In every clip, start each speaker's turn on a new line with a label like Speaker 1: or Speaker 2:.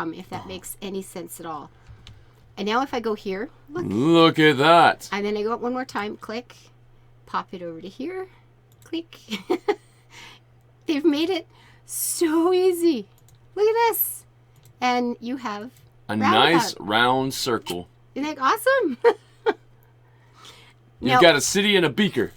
Speaker 1: from, if that makes any sense at all. And now if I go here,
Speaker 2: look at that.
Speaker 1: And then I go up one more time, click, pop it over to here, click. They've made it so easy. Look at this. And you have
Speaker 2: a nice round circle.
Speaker 1: Isn't that awesome?
Speaker 2: You've got a city and a beaker.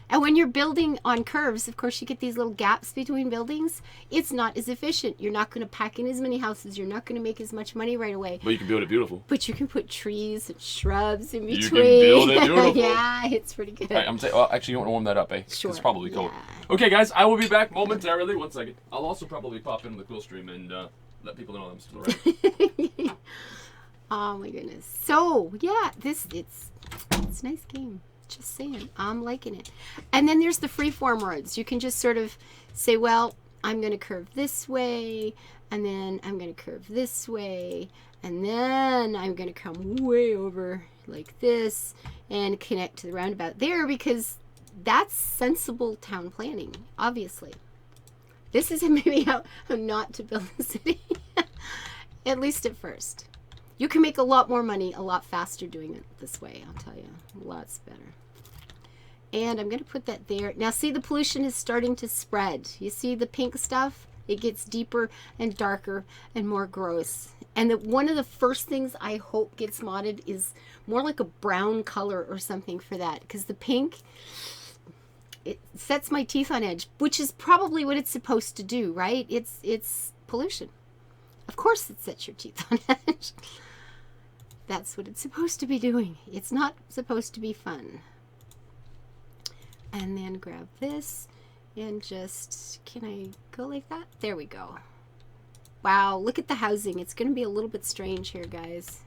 Speaker 1: And when you're building on curves, of course, you get these little gaps between buildings. It's not as efficient. You're not going to pack in as many houses. You're not going to make as much money right away.
Speaker 2: But you can build it beautiful.
Speaker 1: But you can put trees and shrubs in between.
Speaker 2: You can build it beautiful.
Speaker 1: Yeah, it's pretty good.
Speaker 2: Right, well, actually, you want to warm that up, eh?
Speaker 1: Sure.
Speaker 2: It's probably cold.
Speaker 1: Yeah.
Speaker 2: Okay, guys, I will be back momentarily. 1 second. I'll also probably pop into the cool stream and let people know I'm still around.
Speaker 1: Oh my goodness. So yeah, it's a nice game. Just saying, I'm liking it. And then there's the freeform roads. You can just sort of say, well, I'm going to curve this way, and then I'm going to curve this way, and then I'm going to come way over like this and connect to the roundabout there, because that's sensible town planning, obviously. This is maybe how not to build a city, at least at first. You can make a lot more money a lot faster doing it this way, I'll tell you. Lots better. And I'm going to put that there. Now see, the pollution is starting to spread. You see the pink stuff? It gets deeper and darker and more gross. And one of the first things I hope gets modded is more like a brown color or something for that. Because the pink, it sets my teeth on edge, which is probably what it's supposed to do, right? It's pollution. Of course it sets your teeth on edge. That's what it's supposed to be doing. It's not supposed to be fun. And then grab this and just, can I go like that? There we go. Wow, look at the housing. It's going to be a little bit strange here, guys.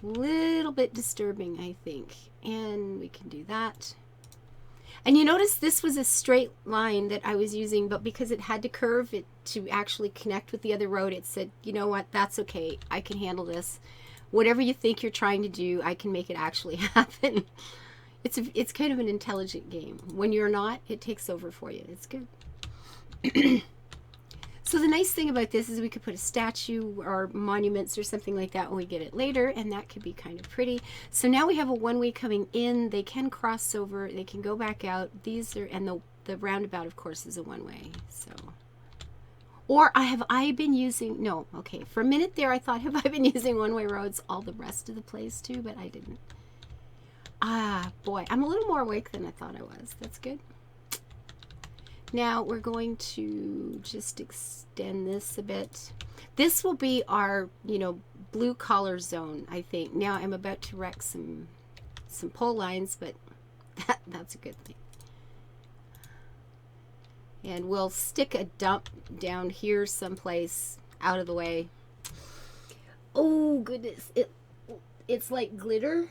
Speaker 1: A little bit disturbing, I think. And we can do that. And you notice this was a straight line that I was using, but because it had to curve it to actually connect with the other road, it said, you know what, that's okay. I can handle this. Whatever you think you're trying to do, I can make it actually happen. It's kind of an intelligent game. When you're not, it takes over for you. It's good. So the nice thing about this is we could put a statue or monuments or something like that when we get it later, and that could be kind of pretty. So now we have a one-way coming in. They can cross over. They can go back out. These are, and the roundabout, of course, is a one-way. So, or have I been using? No, okay. For a minute there, I thought, have I been using one-way roads all the rest of the place too? But I didn't. Ah, boy, I'm a little more awake than I thought I was. That's good. Now we're going to just extend this a bit. This will be our, blue collar zone, I think. Now I'm about to wreck some pole lines, but that's a good thing. And we'll stick a dump down here someplace out of the way. Oh goodness, it's like glitter.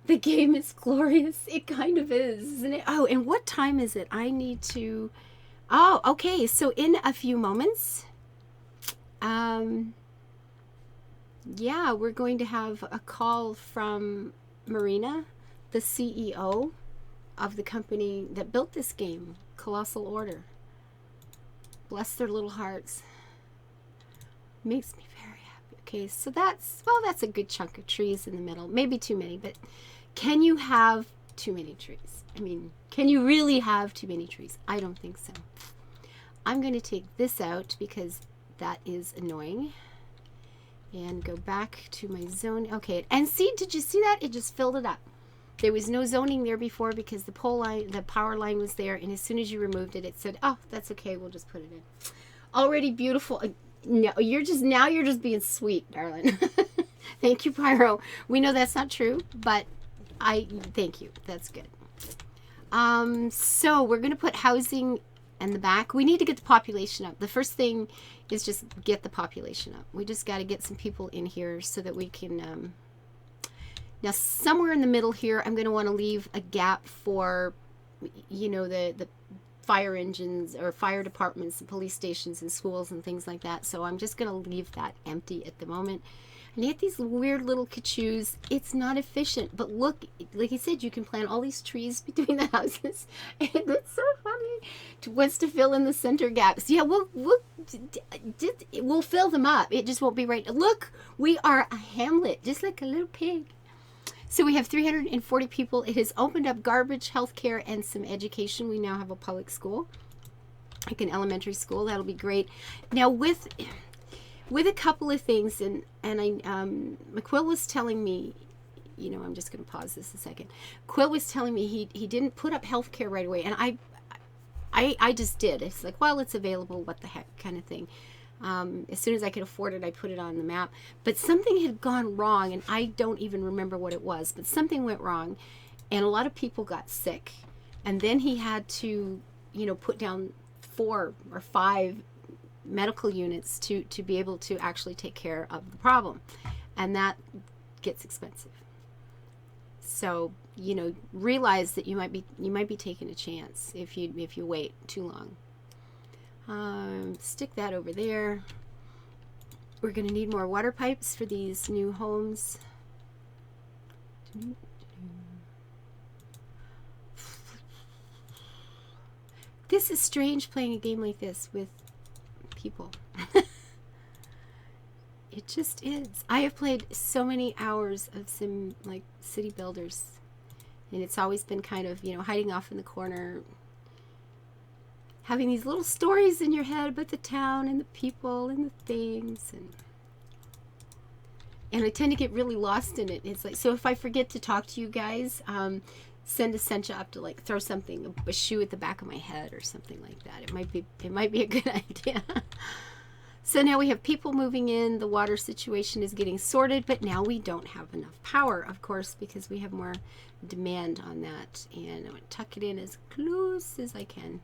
Speaker 1: The game is glorious. It kind of is, isn't it? Oh, and what time is it? I need to... Oh, okay. So in a few moments, yeah, we're going to have a call from Marina, the CEO of the company that built this game, Colossal Order. Bless their little hearts. Makes me very happy. Okay, so that's a good chunk of trees in the middle. Maybe too many, but... Can you have too many trees? I mean, can you really have too many trees? I don't think so. I'm going to take this out because that is annoying. And go back to my zone. Okay, and see, did you see that? It just filled it up. There was no zoning there before because the power line was there, and as soon as you removed it, it said, oh, that's okay, we'll just put it in. Already beautiful. No, you're just being sweet, darling. Thank you, Pyro. We know that's not true, but thank you. That's good. So we're going to put housing in the back. We need to get the population up. The first thing is just get the population up. We just got to get some people in here so that we can, now somewhere in the middle here, I'm going to want to leave a gap for, the fire engines or fire departments and police stations and schools and things like that. So I'm just going to leave that empty at the moment. And you get these weird little cachoos. It's not efficient, but look, like I said, you can plant all these trees between the houses, and it's so funny. Wants to fill in the center gaps. Yeah, we'll fill them up. It just won't be right. Look, we are a hamlet, just like a little pig. So we have 340 people. It has opened up garbage, healthcare, and some education. We now have a public school, like an elementary school. That'll be great. Now with a couple of things, and McQuill was telling me, I'm just going to pause this a second. Quill was telling me he didn't put up healthcare right away, and I just did. It's like, well, it's available, what the heck, kind of thing. As soon as I could afford it, I put it on the map. But something had gone wrong, and I don't even remember what it was, but something went wrong, and a lot of people got sick. And then he had to, put down 4 or 5 medical units to be able to actually take care of the problem, and that gets expensive. So realize that you might be taking a chance if you wait too long. Stick that over there. We're going to need more water pipes for these new homes. This is strange, playing a game like this with people. It just is. I have played so many hours of some like city builders, and it's always been kind of hiding off in the corner, having these little stories in your head about the town and the people and the things, and I tend to get really lost in it. It's like, so if I forget to talk to you guys, send a Sencha up to like throw something, a shoe at the back of my head or something like that. It might be a good idea. So now we have people moving in. The water situation is getting sorted, but now we don't have enough power, of course, because we have more demand on that. And I'm going to tuck it in as close as I can.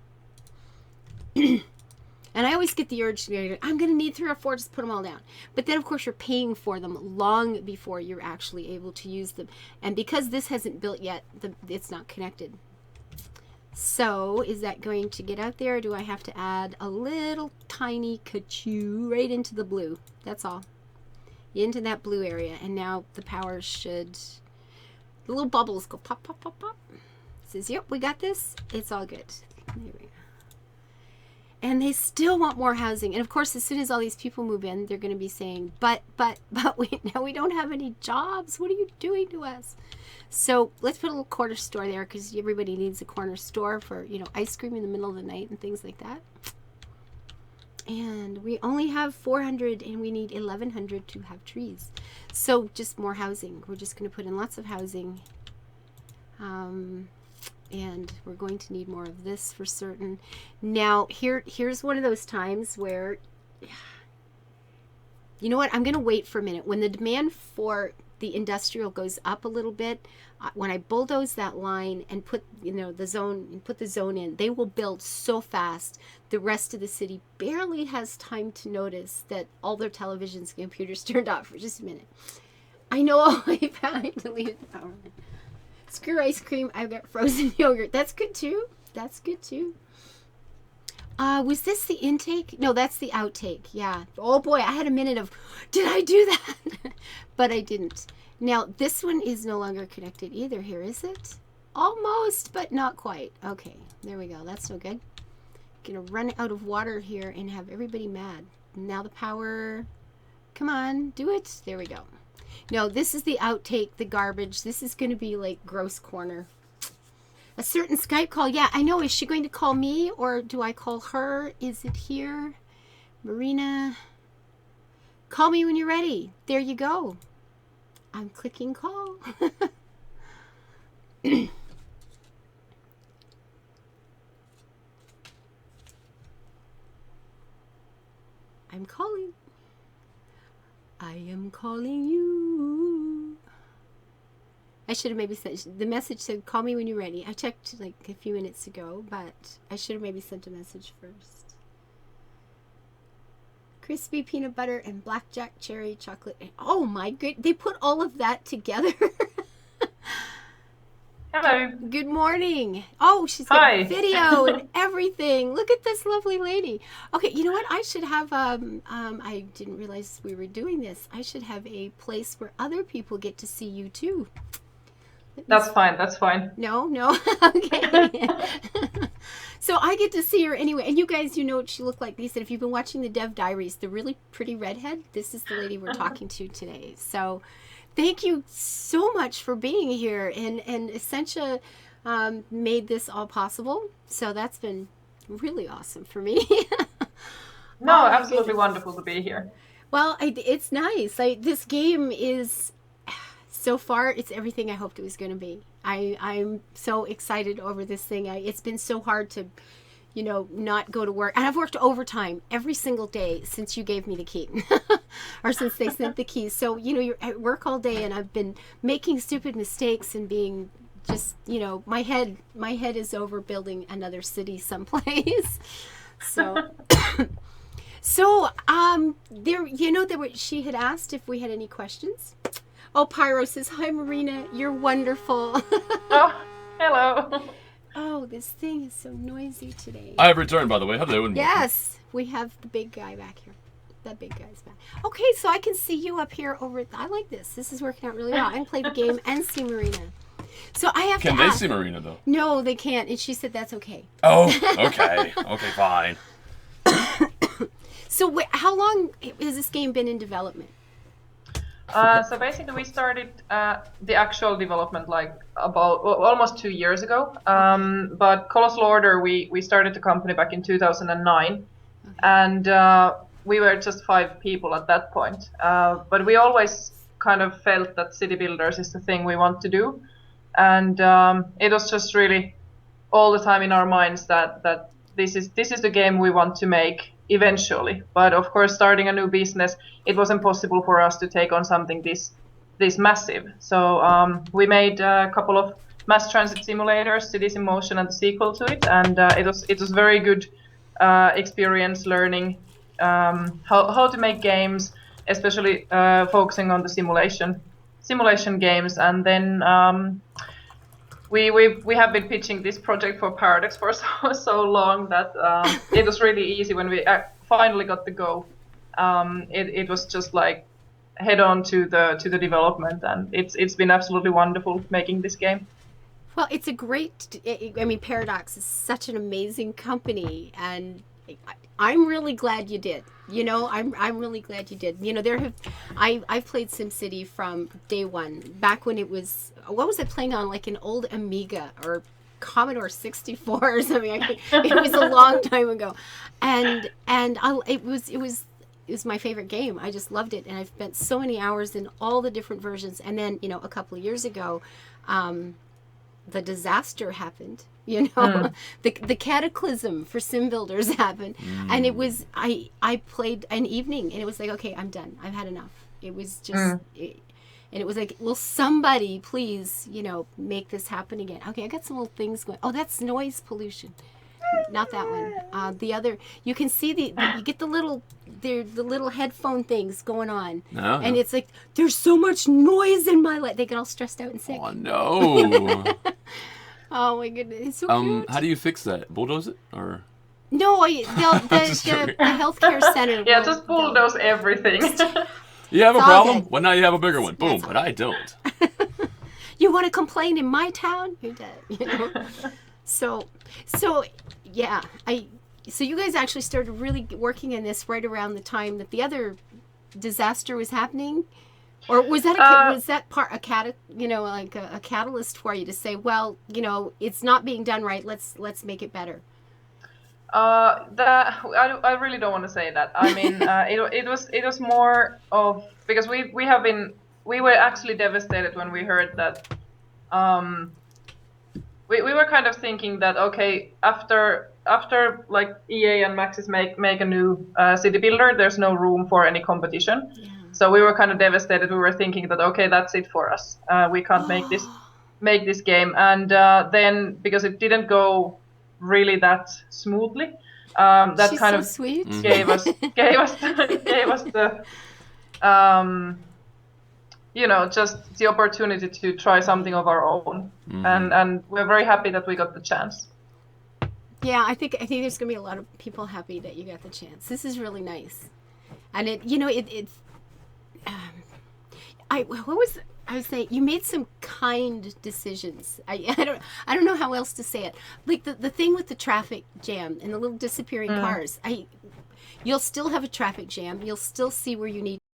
Speaker 1: And I always get the urge to be, I'm going to need 3 or 4, just put them all down. But then, of course, you're paying for them long before you're actually able to use them. And because this hasn't built yet, it's not connected. So is that going to get out there? Or do I have to add a little tiny kachoo right into the blue? That's all. Into that blue area. And now the power should... The little bubbles go pop, pop, pop, pop. It says, yep, we got this. It's all good. There we go. And they still want more housing. And of course, as soon as all these people move in, they're going to be saying, but now we don't have any jobs. What are you doing to us? So let's put a little corner store there, because everybody needs a corner store for, ice cream in the middle of the night and things like that. And we only have 400, and we need 1,100 to have trees. So just more housing. We're just going to put in lots of housing. And we're going to need more of this for certain. Now, here's one of those times where, you know what, I'm going to wait for a minute. When the demand for the industrial goes up a little bit, when I bulldoze that line and put the zone in, they will build so fast the rest of the city barely has time to notice that all their televisions and computers turned off for just a minute. I know all the way back to leave the power. Screw ice cream, I've got frozen yogurt. That's good too. That's good too. Was this the intake? No, that's the outtake. Yeah. Oh boy, I had a minute of, did I do that? But I didn't. Now, this one is no longer connected either here, is it? Almost, but not quite. Okay, there we go. That's no good. Gonna run out of water here and have everybody mad. Now the power, come on, do it. There we go. No, this is the outtake, the garbage. This is going to be like gross corner. A certain Skype call. Yeah, I know. Is she going to call me, or do I call her? Is it here? Marina. Call me when you're ready. There you go. I'm clicking call. I'm calling. I am calling you. I should have maybe sent, the message said, call me when you're ready. I checked like a few minutes ago, but I should have maybe sent a message first. Crispy peanut butter and blackjack cherry chocolate. Oh my good, they put all of that together.
Speaker 3: Hello.
Speaker 1: Good morning. Oh, she's got
Speaker 3: Hi.
Speaker 1: video and everything. Look at this lovely lady. Okay, you know what? I should have I didn't realize we were doing this. I should have a place where other people get to see you too.
Speaker 3: That's fine. That's fine.
Speaker 1: No. Okay. So I get to see her anyway. And you guys, you know what she looked like. They said if you've been watching the Dev Diaries, the really pretty redhead, this is the lady we're talking to today. So thank you so much for being here. And Essentia made this all possible. So that's been really awesome for me.
Speaker 3: No,
Speaker 1: Oh, my
Speaker 3: absolutely
Speaker 1: goodness.
Speaker 3: wonderful to be here.
Speaker 1: Well, it's nice. This game is, so far, it's everything I hoped it was going to be. I'm so excited over this thing. It's been so hard to, not go to work. And I've worked overtime every single day since you gave me the key. Or since they sent the keys. So, you're at work all day and I've been making stupid mistakes and being just, my head is over building another city someplace. So... she had asked if we had any questions. Oh, Pyro says, hi, Marina. You're wonderful.
Speaker 3: Oh, hello.
Speaker 1: Oh, this thing is so noisy today.
Speaker 2: I have returned, by the way. Hello. And
Speaker 1: Yes, we have the big guy back here. That big guy's back. Okay, so I can see you up here over... I like this. This is working out really well. I can play the game and see Marina. So I have
Speaker 2: Can
Speaker 1: to
Speaker 2: they
Speaker 1: ask...
Speaker 2: see Marina, though?
Speaker 1: No, they can't. And she said that's okay.
Speaker 2: Oh, okay. Okay, fine.
Speaker 1: So how long has this game been in development?
Speaker 3: So basically, we started the actual development almost 2 years ago. But Colossal Order, we started the company back in 2009, and we were just 5 people at that point. But we always kind of felt that city builders is the thing we want to do, and it was just really all the time in our minds that this is the game we want to make eventually. But of course, starting a new business, it wasn't possible for us to take on something this massive. So we made a couple of mass transit simulators, Cities in Motion and the sequel to it, and it was very good experience learning how to make games, especially focusing on the simulation games. And then we have been pitching this project for Paradox for so long that it was really easy when we finally got the go. It was just like head on to the development, and it's been absolutely wonderful making this game.
Speaker 1: Well, it's a great... Paradox is such an amazing company, and I'm really glad you did. I'm really glad you did. I've played SimCity from day one, back when it was... What was I playing on? Like an old Amiga or Commodore 64 or something. It was a long time ago, and it was my favorite game. I just loved it, and I've spent so many hours in all the different versions. And then a couple of years ago, the disaster happened. The cataclysm for sim builders happened, and it was I played an evening, and it was like, okay, I'm done. I've had enough. It was just. And it was like, will somebody please, make this happen again? Okay, I got some little things going. Oh, that's noise pollution. Not that one. The other, you can see you get the little headphone things going on.
Speaker 2: No.
Speaker 1: And it's like, there's so much noise in my life. They get all stressed out and sick.
Speaker 2: Oh, no.
Speaker 1: Oh, my goodness. It's so cute.
Speaker 2: How do you fix that? Bulldoze it? Or...
Speaker 1: No, the healthcare center.
Speaker 3: Yeah, just bulldoze everything.
Speaker 2: You have a
Speaker 1: It's all
Speaker 2: problem?
Speaker 1: good.
Speaker 2: Well, now you have a bigger one. Boom,
Speaker 1: That's
Speaker 2: but I don't.
Speaker 1: You want to complain in my town? You're dead. So yeah, so you guys actually started really working on this right around the time that the other disaster was happening, or was that a catalyst for you to say, well, it's not being done right. Let's make it better.
Speaker 3: I really don't want to say that. I mean, it was more of, because we were actually devastated when we heard that. We were kind of thinking that, okay, after like EA and Maxis make a new city builder, there's no room for any competition. Yeah. So we were kind of devastated. We were thinking that, okay, that's it for us. We can't make this game. And then, because it didn't go really that smoothly, that
Speaker 1: She's
Speaker 3: kind
Speaker 1: so
Speaker 3: of
Speaker 1: sweet.
Speaker 3: gave us the just the opportunity to try something of our own. And we're very happy that we got the chance.
Speaker 1: Yeah, I think there's gonna be a lot of people happy that you got the chance. This is really nice, and it's. I was saying you made some kind decisions. I don't know how else to say it. Like the thing with the traffic jam and the little disappearing cars. You'll still have a traffic jam. You'll still see where you need